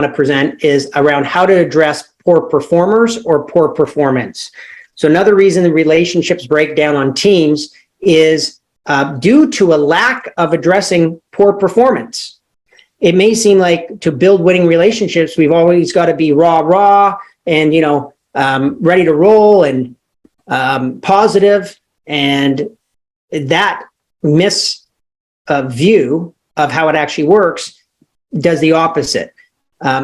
to present is around how to address poor performers or poor performance. So another reason the relationships break down on teams is due to a lack of addressing poor performance. It may seem like to build winning relationships, we've always got to be rah and, ready to roll and positive, and that view of how it actually works does the opposite.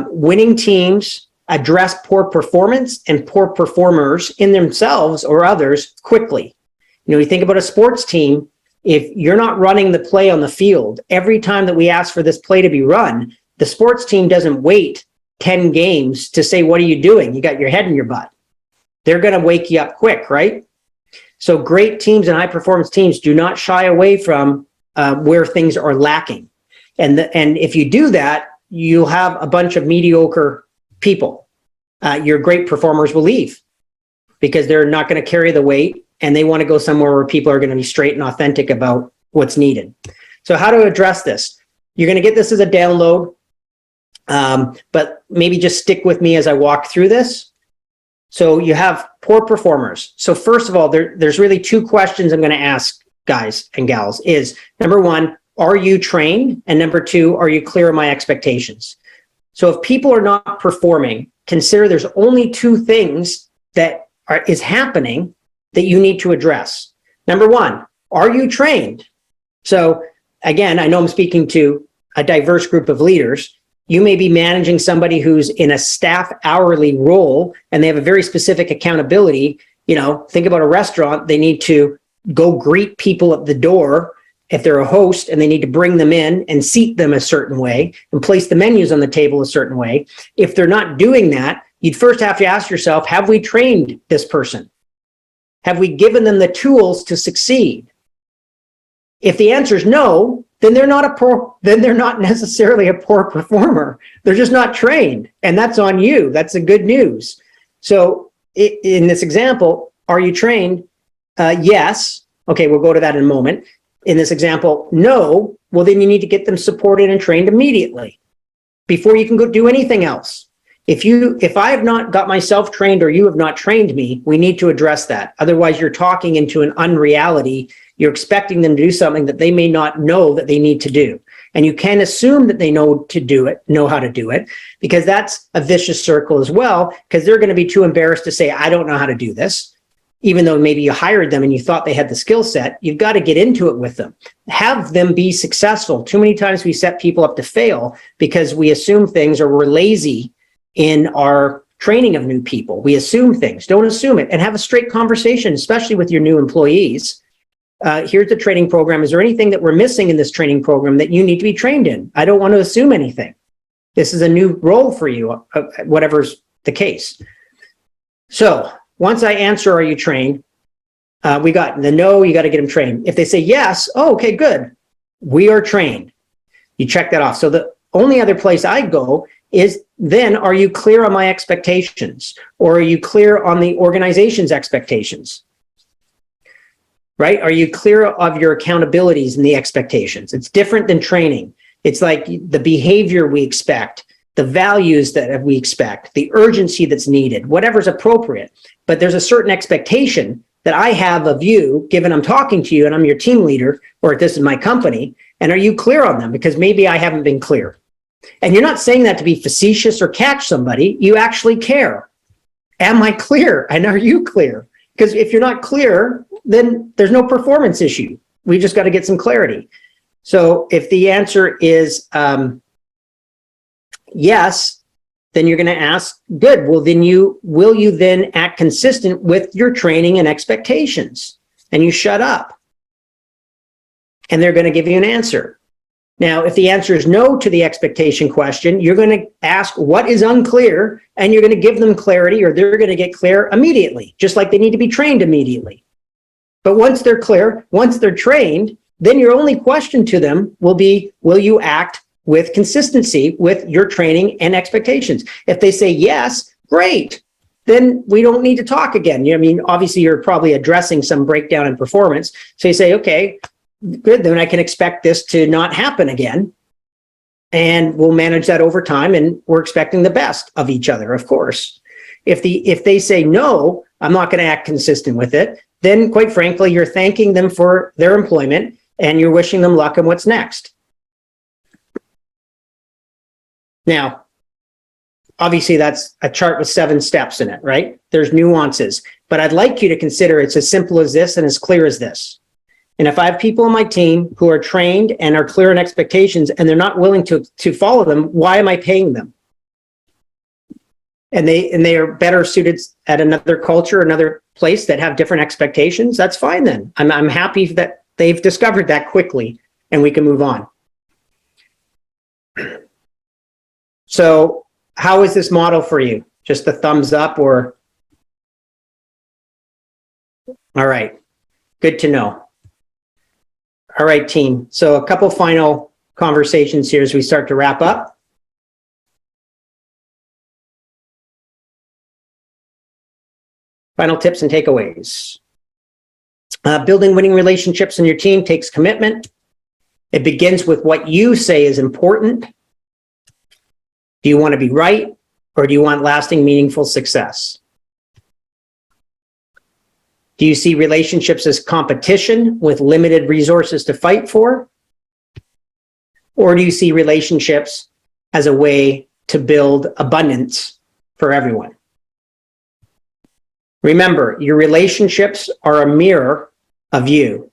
Winning teams address poor performance and poor performers in themselves or others quickly. You think about a sports team. If you're not running the play on the field, every time that we ask for this play to be run, the sports team doesn't wait 10 games to say, what are you doing? You got your head in your butt. They're going to wake you up quick, right? So great teams and high performance teams do not shy away from where things are lacking. And if you do that, you'll have a bunch of mediocre people. Your great performers will leave because they're not going to carry the weight, and they want to go somewhere where people are going to be straight and authentic about what's needed. So how to address this? You're going to get this as a download, but maybe just stick with me as I walk through this. So you have poor performers. So first of all, there's really two questions I'm going to ask guys and gals is, number one, are you trained? And number two, are you clear on my expectations? So if people are not performing, consider there's only two things that is happening that you need to address. Number one, are you trained? So again, I know I'm speaking to a diverse group of leaders. You may be managing somebody who's in a staff hourly role and they have a very specific accountability. Think about a restaurant. They need to go greet people at the door if they're a host, and they need to bring them in and seat them a certain way and place the menus on the table a certain way. If they're not doing that, you'd first have to ask yourself, have we trained this person? Have we given them the tools to succeed? If the answer is no, then they're not necessarily a poor performer. They're just not trained, and that's on you. That's the good news. So in this example, are you trained? Yes. Okay, we'll go to that in a moment. In this example, no. Well, then you need to get them supported and trained immediately before you can go do anything else. If I have not got myself trained or you have not trained me, we need to address that. Otherwise, you're talking into an unreality. You're expecting them to do something that they may not know that they need to do. And you can assume that they know how to do it, because that's a vicious circle as well, because they're going to be too embarrassed to say, I don't know how to do this. Even though maybe you hired them and you thought they had the skill set, you've got to get into it with them. Have them be successful. Too many times we set people up to fail because we assume things, or we're lazy in our training of new people. We assume things. Don't assume it, and have a straight conversation, especially with your new employees. Here's the training program. Is there anything that we're missing in this training program that you need to be trained in? I don't want to assume anything. This is a new role for you, whatever's the case. So once I answer, are you trained? We got the no, you got to get them trained. If they say yes, oh, okay, good. We are trained. You check that off. So the only other place I go is then, are you clear on my expectations? Or are you clear on the organization's expectations? Right? Are you clear of your accountabilities and the expectations? It's different than training. It's like the behavior we expect, the values that we expect, the urgency that's needed, whatever's appropriate. But there's a certain expectation that I have of you, given I'm talking to you and I'm your team leader, or this is my company. And are you clear on them? Because maybe I haven't been clear. And you're not saying that to be facetious or catch somebody. You actually care. Am I clear? And are you clear? Because if you're not clear, then there's no performance issue. We just got to get some clarity. So if the answer is yes, then you're going to ask, good. Well, then will you then act consistent with your training and expectations? And you shut up. And they're going to give you an answer. Now, if the answer is no to the expectation question, you're going to ask what is unclear, and you're going to give them clarity, or they're going to get clear immediately, just like they need to be trained immediately. But once they're clear, once they're trained, then your only question to them will be, will you act with consistency with your training and expectations? If they say yes, great. Then we don't need to talk again. I mean, obviously, you're probably addressing some breakdown in performance. So you say, okay, good, then I can expect this to not happen again. and we'll manage that over time, and we're expecting the best of each other, of course. If they say, no, I'm not going to act consistent with it, then quite frankly, you're thanking them for their employment and you're wishing them luck in what's next. Now, obviously that's a chart with 7 steps in it, right? There's nuances, but I'd like you to consider it's as simple as this and as clear as this. And if I have people on my team who are trained and are clear on expectations and they're not willing to follow them, why am I paying them? And they are better suited at another culture, another place that have different expectations, that's fine then. I'm happy that they've discovered that quickly and we can move on. So how is this model for you? Just a thumbs up or? All right, good to know. All right, team. So a couple final conversations here as we start to wrap up. Final tips and takeaways. Building winning relationships in your team takes commitment. It begins with what you say is important. Do you want to be right, or do you want lasting, meaningful success? Do you see relationships as competition with limited resources to fight for? Or do you see relationships as a way to build abundance for everyone? Remember, your relationships are a mirror of you.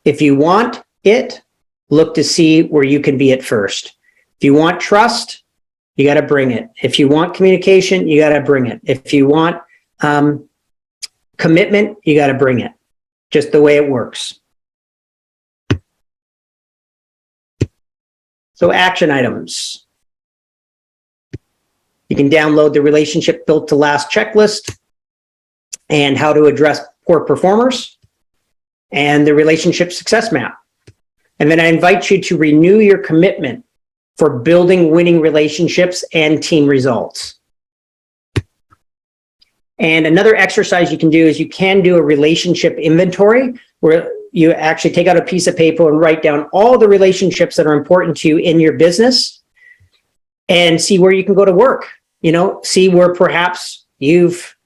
If you want it, look to see where you can be at first. If you want trust, you got to bring it. If you want communication, you got to bring it. If you want commitment, you got to bring it. Just the way it works. So action items. You can download the Relationship Built to Last checklist and how to address poor performers and the relationship success map. And then I invite you to renew your commitment for building winning relationships and team results. And another exercise you can do is you can do a relationship inventory where you actually take out a piece of paper and write down all the relationships that are important to you in your business and see where you can go to work. You know, see where perhaps you've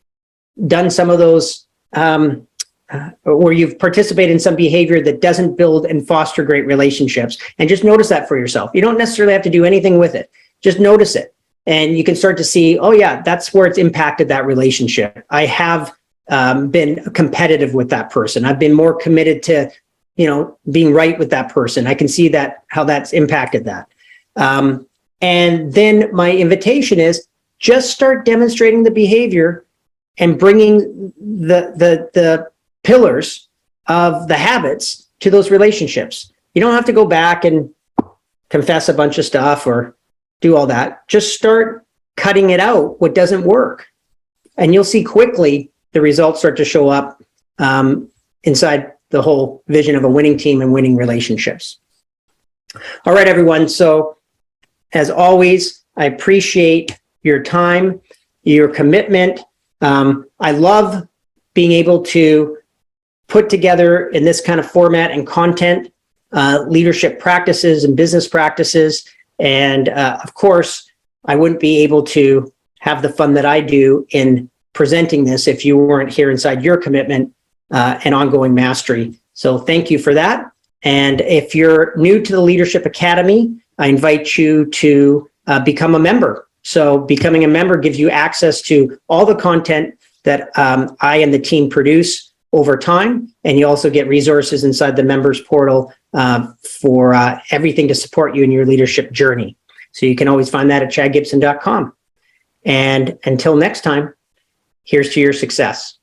done some of those, where you've participated in some behavior that doesn't build and foster great relationships. And just notice that for yourself. You don't necessarily have to do anything with it. Just notice it. And you can start to see, oh yeah, that's where it's impacted that relationship. I have been competitive with that person. I've been more committed to, you know, being right with that person. I can see that, how that's impacted that. And then my invitation is just start demonstrating the behavior and bringing the pillars of the habits to those relationships. You don't have to go back and confess a bunch of stuff or do all that. Just start cutting it out, what doesn't work. And you'll see quickly the results start to show up inside the whole vision of a winning team and winning relationships. All right, everyone. So as always, I appreciate your time, your commitment. I love being able to put together in this kind of format and content, leadership practices and business practices. And of course, I wouldn't be able to have the fun that I do in presenting this if you weren't here inside your commitment and ongoing mastery. So thank you for that. And if you're new to the Leadership Academy, I invite you to become a member. So becoming a member gives you access to all the content that I and the team produce over time. And you also get resources inside the members portal for everything to support you in your leadership journey. So you can always find that at chadgibson.com. And until next time, here's to your success.